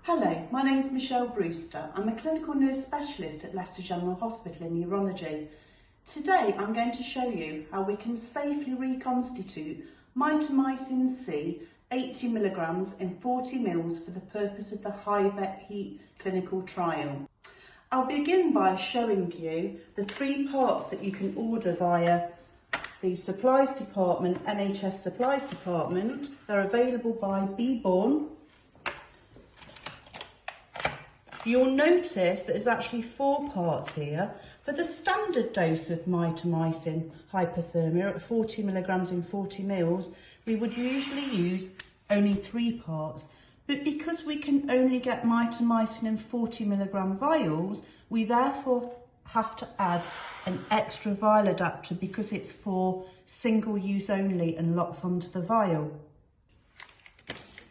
Hello, my name is Michelle Brewster. I'm a clinical nurse specialist at Leicester General Hospital in Urology. Today I'm going to show you how we can safely reconstitute mitomycin C 80 mg in 40 ml for the purpose of the HIVEC HEAT clinical trial. I'll begin by showing you the 3 parts that you can order via the supplies department, NHS supplies department. They're available by Beborn. You'll notice that there's actually 4 parts here. For the standard dose of mitomycin hypothermia at 40 mg in 40 ml, we would usually use only 3 parts. But because we can only get mitomycin in 40 mg vials, we therefore have to add an extra vial adapter because it's for single use only and locks onto the vial.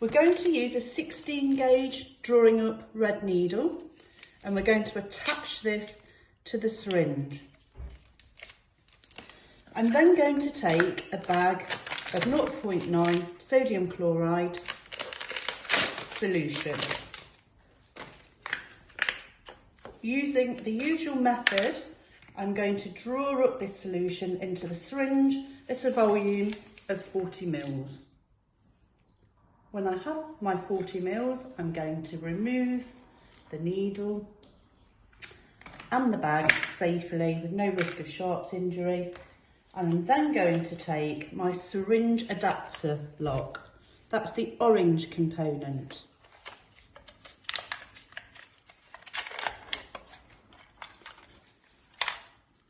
We're going to use a 16 gauge drawing up red needle and we're going to attach this to the syringe. I'm then going to take a bag of 0.9 sodium chloride solution. Using the usual method, I'm going to draw up this solution into the syringe at a volume of 40 ml. When I have my 40 ml, I'm going to remove the needle and the bag safely with no risk of sharp injury. And I'm then going to take my syringe adapter lock. That's the orange component.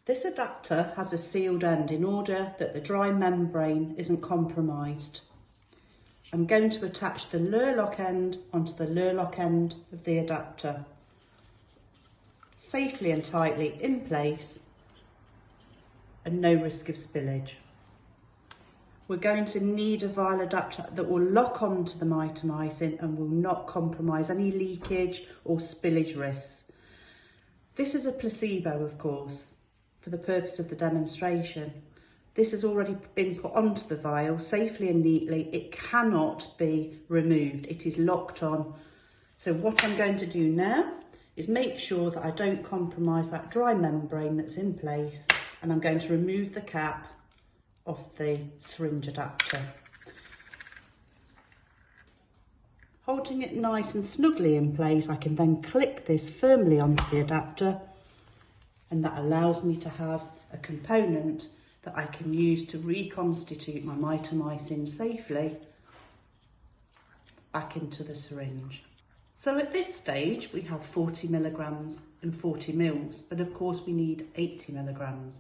This adapter has a sealed end in order that the dry membrane isn't compromised. I'm going to attach the Lurlock end onto the Lurlock end of the adapter, safely and tightly in place and no risk of spillage. We're going to need a vial adapter that will lock onto the mitomycin and will not compromise any leakage or spillage risks. This is a placebo, of course, for the purpose of the demonstration. This has already been put onto the vial safely and neatly. It cannot be removed. It is locked on. So what I'm going to do now is make sure that I don't compromise that dry membrane that's in place, and I'm going to remove the cap off the syringe adapter. Holding it nice and snugly in place, I can then click this firmly onto the adapter, and that allows me to have a component that I can use to reconstitute my mitomycin safely back into the syringe. So at this stage we have 40 mg and 40 ml, but of course we need 80 mg.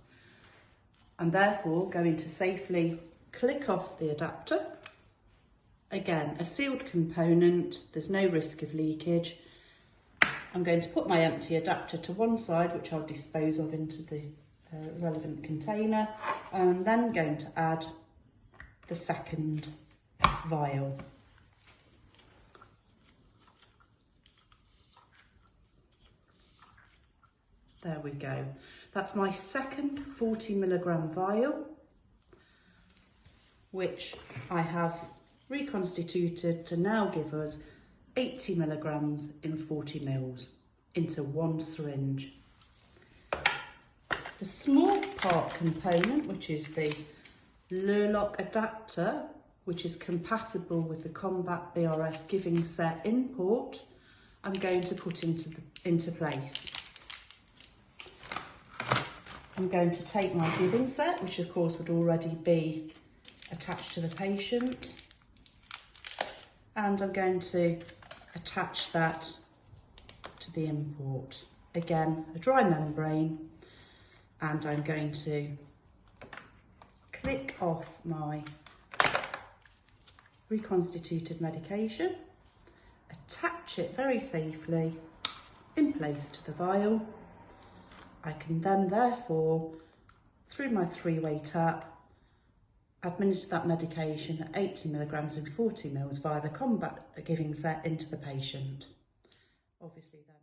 I'm therefore going to safely click off the adapter. Again, a sealed component, there's no risk of leakage. I'm going to put my empty adapter to one side, which I'll dispose of into the relevant container, and I'm then going to add the second vial. There we go. That's my second 40 mg vial, which I have reconstituted to now give us 80 mg in 40 ml into one syringe. The small part component, which is the Lurlock adapter, which is compatible with the Combat BRS giving set import, I'm going to put into place. I'm going to take my giving set, which of course would already be attached to the patient, and I'm going to attach that to the import. Again, a dry membrane, and I'm going to click off my reconstituted medication, attach it very safely in place to the vial. I can then therefore, through my 3-way tap, administer that medication at 80 mg in 40 ml via the Combat giving set into the patient. Obviously then